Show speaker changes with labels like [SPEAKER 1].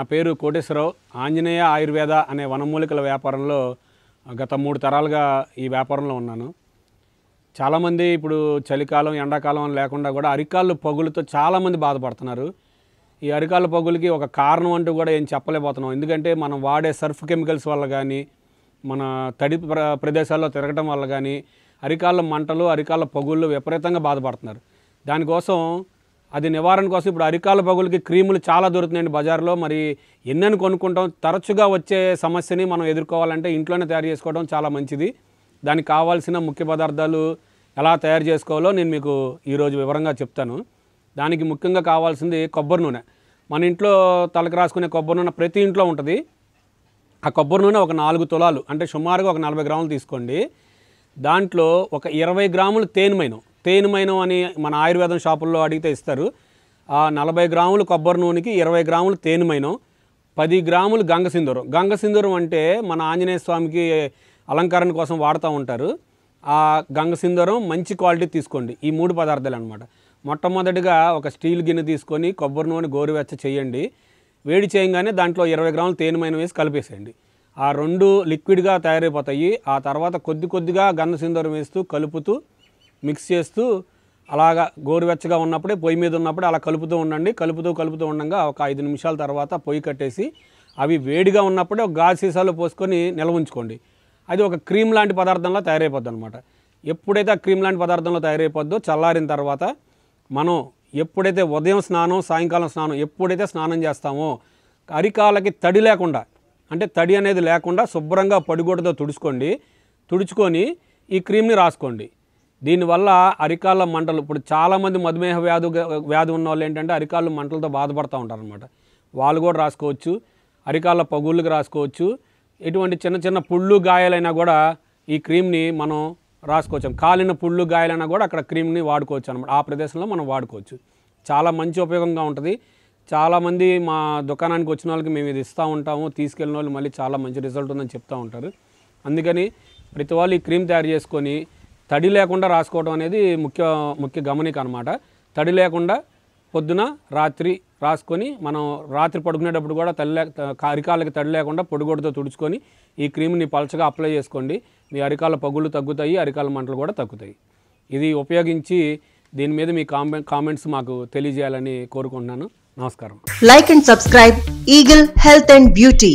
[SPEAKER 1] నా పేరు కోటేశ్వరరావు. ఆంజనేయ ఆయుర్వేద అనే వనమూలికల వ్యాపారంలో గత 3 తరాలుగా ఈ వ్యాపారంలో ఉన్నాను. చాలామంది ఇప్పుడు చలికాలం ఎండాకాలం అని లేకుండా కూడా అరికాళ్ళు పగులుతో చాలామంది బాధపడుతున్నారు. ఈ అరికాళ్ళ పగులకి ఒక కారణం అంటూ కూడా ఏం చెప్పలేకపోతున్నాం. ఎందుకంటే మనం వాడే సర్ఫ్ కెమికల్స్ వల్ల కానీ, మన తడి ప్రదేశాల్లో తిరగటం వల్ల కానీ అరికాళ్ళ మంటలు, అరికాళ్ళ పగుళ్ళు విపరీతంగా బాధపడుతున్నారు. దానికోసం అది నివారణ కోసం ఇప్పుడు అరికాళ్ళ పగులకి క్రీములు చాలా దొరుకుతున్నాయండి బజార్లో. మరి ఎన్నని కొనుక్కుంటాం. తరచుగా వచ్చే సమస్యని మనం ఎదుర్కోవాలంటే ఇంట్లోనే తయారు చేసుకోవడం చాలా మంచిది. దానికి కావాల్సిన ముఖ్య పదార్థాలు ఎలా తయారు చేసుకోవాలో నేను మీకు ఈరోజు వివరంగా చెప్తాను. దానికి ముఖ్యంగా కావాల్సింది కొబ్బరి నూనె. మన ఇంట్లో తలకు రాసుకునే కొబ్బరి నూనె ప్రతి ఇంట్లో ఉంటుంది. ఆ కొబ్బరి నూనె ఒక 4 తులాలు అంటే సుమారుగా ఒక 40 గ్రాములు తీసుకోండి. దాంట్లో ఒక 20 గ్రాములు తేనెమైనం అని మన ఆయుర్వేదం షాపుల్లో అడిగితే ఇస్తారు. ఆ 40 గ్రాములు కొబ్బరి నూనెకి 20 గ్రాములు తేనెమైనం, 10 గ్రాములు గంగసింధూరం. గంగసింధూరం అంటే మన ఆంజనేయ స్వామికి అలంకరణ కోసం వాడుతూ ఉంటారు. ఆ గంగసింధూరం మంచి క్వాలిటీ తీసుకోండి. ఈ 3 పదార్థాలు అనమాట. మొట్టమొదటిగా ఒక స్టీల్ గిన్నె తీసుకొని కొబ్బరి నూనె గోరువెచ్చ చేయండి. వేడి చేయగానే దాంట్లో 20 గ్రాములు తేనెమైనం వేసి కలిపేసేయండి. ఆ 2 లిక్విడ్గా తయారైపోతాయి. ఆ తర్వాత కొద్దిగా గంగసింధూరం వేస్తూ కలుపుతూ మిక్స్ చేస్తూ అలాగా గోరువెచ్చగా ఉన్నప్పుడే పొయ్యి మీద ఉన్నప్పుడే అలా కలుపుతూ ఉండండి. కలుపుతూ ఉండగా ఒక 5 నిమిషాల తర్వాత పొయ్యి కట్టేసి అవి వేడిగా ఉన్నప్పుడే ఒక గాజు సీసాలో పోసుకొని నిల్వ ఉంచుకోండి. అది ఒక క్రీమ్ లాంటి పదార్థంలో తయారైపోద్ది అనమాట. ఎప్పుడైతే ఆ క్రీమ్ లాంటి పదార్థంలో తయారైపోద్దో చల్లారిన తర్వాత మనం ఎప్పుడైతే ఉదయం స్నానం, సాయంకాలం స్నానం ఎప్పుడైతే స్నానం చేస్తామో అరికాళ్ళకి తడి లేకుండా, అంటే తడి అనేది లేకుండా శుభ్రంగా పొడిగుడ్డతో తుడుచుకొని ఈ క్రీమ్ని రాసుకోండి. దీనివల్ల అరికాళ్ళ మంటలు, ఇప్పుడు చాలామంది మధుమేహ వ్యాధి ఉన్న వాళ్ళు ఏంటంటే అరికాళ్ళు మంటలతో బాధపడుతూ ఉంటారు అనమాట. వాళ్ళు కూడా రాసుకోవచ్చు. అరికాళ్ళ పగుళ్ళకి రాసుకోవచ్చు. ఎటువంటి చిన్న పుళ్ళు గాయాలైనా కూడా ఈ క్రీమ్ని మనం రాసుకోవచ్చు. కాలిన పుళ్ళు గాయాలైనా కూడా అక్కడ క్రీమ్ని వాడుకోవచ్చు అనమాట. ఆ ప్రదేశంలో మనం వాడుకోవచ్చు. చాలా మంచి ఉపయోగంగా ఉంటుంది. చాలామంది మా దుకాణానికి వచ్చిన వాళ్ళకి మేము ఇది ఇస్తూ ఉంటాము. తీసుకెళ్ళిన వాళ్ళు మళ్ళీ చాలా మంచి రిజల్ట్ ఉందని చెప్తూ ఉంటారు. అందుకని ప్రతి వాళ్ళు ఈ క్రీమ్ తయారు చేసుకొని తడి లేకుండా రాసుకోవడం అనేది ముఖ్య గమనిక అనమాట. తడి లేకుండా పొద్దున రాత్రి రాసుకొని మనం రాత్రి పడుకునేటప్పుడు కూడా అరికాళ్ళకి తడి లేకుండా పొడిగుడ్డతో తుడుచుకొని ఈ క్రీమ్ని పలచగా అప్లై చేసుకోండి. మీ అరికాళ్ళ పగుళ్ళు తగ్గుతాయి, అరికాళ్ళ మంటలు కూడా తగ్గుతాయి. ఇది ఉపయోగించి దీని మీద మీ కామెంట్స్ మాకు తెలియజేయాలని కోరుకుంటున్నాను. నమస్కారం.
[SPEAKER 2] Like and subscribe Eagle Health and Beauty.